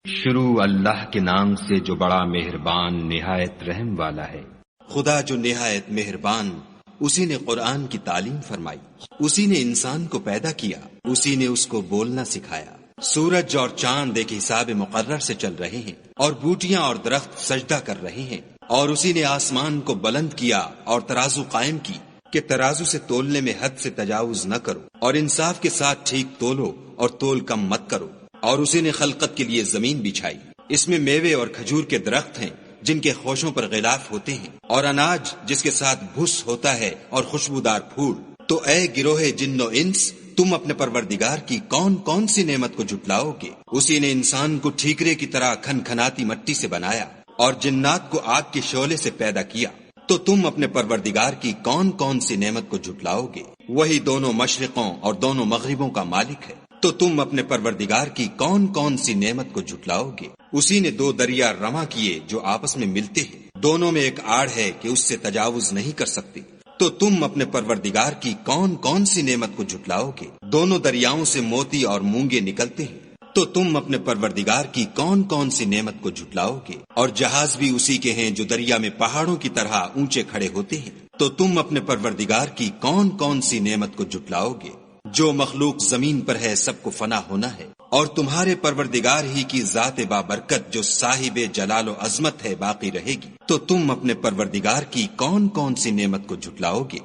شروع اللہ کے نام سے جو بڑا مہربان نہایت رحم والا ہے۔ خدا جو نہایت مہربان، اسی نے قرآن کی تعلیم فرمائی، اسی نے انسان کو پیدا کیا، اسی نے اس کو بولنا سکھایا۔ سورج اور چاند ایک حساب مقرر سے چل رہے ہیں، اور بوٹیاں اور درخت سجدہ کر رہے ہیں، اور اسی نے آسمان کو بلند کیا اور ترازو قائم کی کہ ترازو سے تولنے میں حد سے تجاوز نہ کرو، اور انصاف کے ساتھ ٹھیک تولو اور تول کم مت کرو۔ اور اسی نے خلقت کے لیے زمین بچھائی، اس میں میوے اور کھجور کے درخت ہیں جن کے خوشوں پر غلاف ہوتے ہیں، اور اناج جس کے ساتھ بھس ہوتا ہے اور خوشبودار پھول۔ تو اے گروہ جن و انس، تم اپنے پروردگار کی کون کون سی نعمت کو جھٹلاؤ گے؟ اسی نے انسان کو ٹھیکرے کی طرح کھنکھناتی مٹی سے بنایا اور جنات کو آگ کے شعلے سے پیدا کیا۔ تو تم اپنے پروردگار کی کون کون سی نعمت کو جھٹلاؤ گے؟ وہی دونوں مشرقوں اور دونوں مغربوں کا مالک ہے۔ تو تم اپنے پروردگار کی کون کون سی نعمت کو جھٹلاؤ گے؟ اسی نے دو دریا رواں کیے جو آپس میں ملتے ہیں، دونوں میں ایک آڑ ہے کہ اس سے تجاوز نہیں کر سکتے۔ تو تم اپنے پروردگار کی کون کون سی نعمت کو جھٹلاؤ گے؟ دونوں دریاؤں سے موتی اور مونگے نکلتے ہیں۔ تو تم اپنے پروردگار کی کون کون سی نعمت کو جھٹلاؤ گے؟ اور جہاز بھی اسی کے ہیں جو دریا میں پہاڑوں کی طرح اونچے کھڑے ہوتے ہیں۔ تو تم اپنے پروردگار کی کون کون سی نعمت کو جھٹلاؤ گے؟ جو مخلوق زمین پر ہے سب کو فنا ہونا ہے، اور تمہارے پروردگار ہی کی ذات بابرکت جو صاحب جلال و عظمت ہے باقی رہے گی۔ تو تم اپنے پروردگار کی کون کون سی نعمت کو جھٹلاؤ گے؟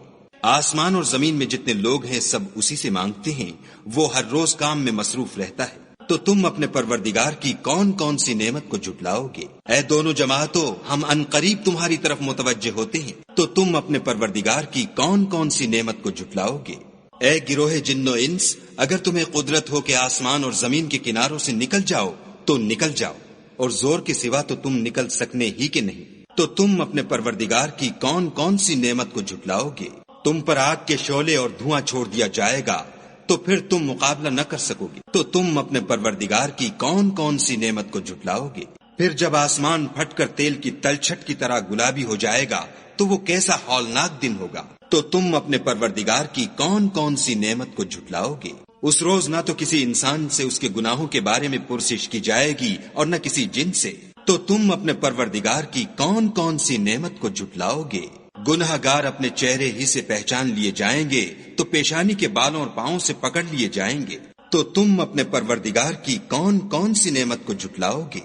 آسمان اور زمین میں جتنے لوگ ہیں سب اسی سے مانگتے ہیں، وہ ہر روز کام میں مصروف رہتا ہے۔ تو تم اپنے پروردگار کی کون کون سی نعمت کو جھٹلاؤ گے؟ اے دونوں جماعتوں، ہم عنقریب تمہاری طرف متوجہ ہوتے ہیں۔ تو تم اپنے پروردگار کی کون کون سی نعمت کو جھٹلاؤ گے؟ اے گروہ جن و انس، اگر تمہیں قدرت ہو کہ آسمان اور زمین کے کناروں سے نکل جاؤ تو نکل جاؤ، اور زور کے سوا تو تم نکل سکنے ہی کے نہیں۔ تو تم اپنے پروردگار کی کون کون سی نعمت کو جھٹلاؤ گے؟ تم پر آگ کے شعلے اور دھواں چھوڑ دیا جائے گا تو پھر تم مقابلہ نہ کر سکو گے۔ تو تم اپنے پروردگار کی کون کون سی نعمت کو جھٹلاؤ گے؟ پھر جب آسمان پھٹ کر تیل کی تلچھٹ کی طرح گلابی ہو جائے گا تو وہ کیسا ہولناک دن ہوگا۔ تو تم اپنے پروردگار کی کون کون سی نعمت کو جھٹلاؤ گے؟ اس روز نہ تو کسی انسان سے اس کے گناہوں کے بارے میں پرسش کی جائے گی اور نہ کسی جن سے۔ تو تم اپنے پروردگار کی کون کون سی نعمت کو جھٹلاؤ گے؟ گناہ گار اپنے چہرے ہی سے پہچان لیے جائیں گے تو پیشانی کے بالوں اور پاؤں سے پکڑ لیے جائیں گے۔ تو تم اپنے پروردگار کی کون کون سی نعمت کو جھٹلاؤ گے؟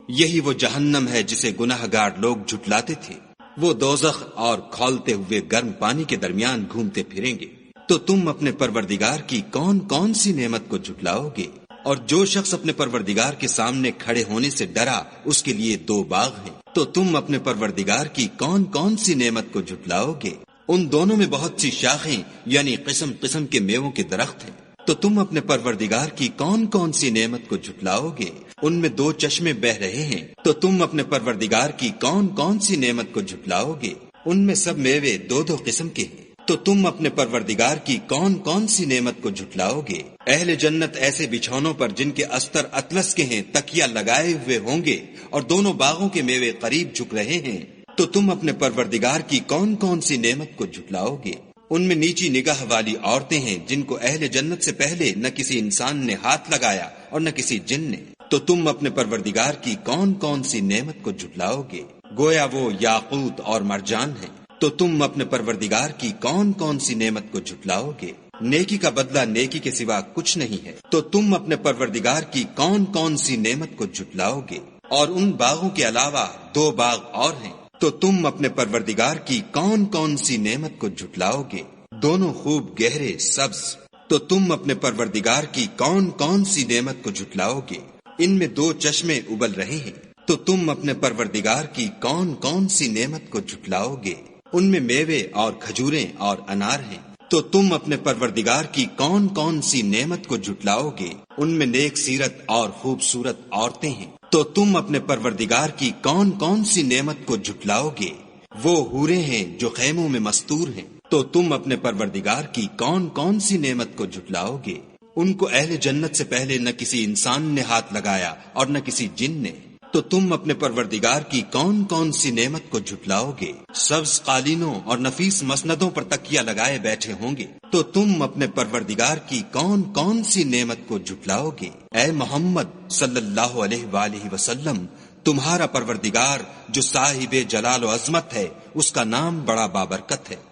یہی وہ جہنم ہے جسے گناہ گار لوگ جھٹلاتے تھے، وہ دوزخ اور کھولتے ہوئے گرم پانی کے درمیان گھومتے پھریں گے۔ تو تم اپنے پروردگار کی کون کون سی نعمت کو جھٹلاؤ گے؟ اور جو شخص اپنے پروردگار کے سامنے کھڑے ہونے سے ڈرا اس کے لیے دو باغ ہیں۔ تو تم اپنے پروردگار کی کون کون سی نعمت کو جھٹلاؤ گے؟ ان دونوں میں بہت سی شاخیں یعنی قسم قسم کے میووں کے درخت ہیں۔ تو تم اپنے پروردگار کی کون کون سی نعمت کو جھٹلاؤ گے؟ ان میں دو چشمے بہ رہے ہیں۔ تو تم اپنے پروردگار کی کون کون سی نعمت کو جھٹلاؤ گے؟ ان میں سب میوے دو دو قسم کے ہیں۔ تو تم اپنے پروردگار کی کون کون سی نعمت کو جھٹلاؤ گے؟ اہل جنت ایسے بچھونوں پر جن کے استر اطلس کے ہیں تکیا لگائے ہوئے ہوں گے، اور دونوں باغوں کے میوے قریب جھک رہے ہیں۔ تو تم اپنے پروردگار کی کون کون سی نعمت کو جھٹلاؤ گے؟ ان میں نیچی نگاہ والی عورتیں ہیں جن کو اہل جنت سے پہلے نہ کسی انسان نے ہاتھ لگایا اور نہ کسی جن نے۔ تو تم اپنے پروردگار کی کون کون سی نعمت کو جھٹلاؤ گے؟ گویا وہ یاقوت اور مرجان ہیں۔ تو تم اپنے پروردگار کی کون کون سی نعمت کو جھٹلاؤ گے؟ نیکی کا بدلہ نیکی کے سوا کچھ نہیں ہے۔ تو تم اپنے پروردگار کی کون کون سی نعمت کو جھٹلاؤ گے؟ اور ان باغوں کے علاوہ دو باغ اور ہیں۔ تو تم اپنے پروردگار کی کون کون سی نعمت کو جھٹلاؤ گے؟ دونوں خوب گہرے سبز۔ تو تم اپنے پروردگار کی کون کون سی نعمت کو جھٹلاؤ گے؟ ان میں دو چشمے ابل رہے ہیں۔ تو تم اپنے پروردگار کی کون کون سی نعمت کو جھٹلاؤ گے؟ ان میں میوے اور کھجوریں اور انار ہیں۔ تو تم اپنے پروردگار کی کون کون سی نعمت کو جھٹلاؤ گے؟ ان میں نیک سیرت اور خوبصورت عورتیں ہیں۔ تو تم اپنے پروردگار کی کون کون سی نعمت کو جھٹلاؤ گے؟ وہ حوریں ہیں جو خیموں میں مستور ہیں۔ تو تم اپنے پروردگار کی کون کون سی نعمت کو جھٹلاؤ گے؟ ان کو اہل جنت سے پہلے نہ کسی انسان نے ہاتھ لگایا اور نہ کسی جن نے۔ تو تم اپنے پروردگار کی کون کون سی نعمت کو جھٹلاؤ گے؟ سبز قالینوں اور نفیس مسندوں پر تکیہ لگائے بیٹھے ہوں گے، تو تم اپنے پروردگار کی کون کون سی نعمت کو جھٹلاؤ گے؟ اے محمد صلی اللہ علیہ وآلہ وسلم، تمہارا پروردگار جو صاحب جلال و عظمت ہے، اس کا نام بڑا بابرکت ہے۔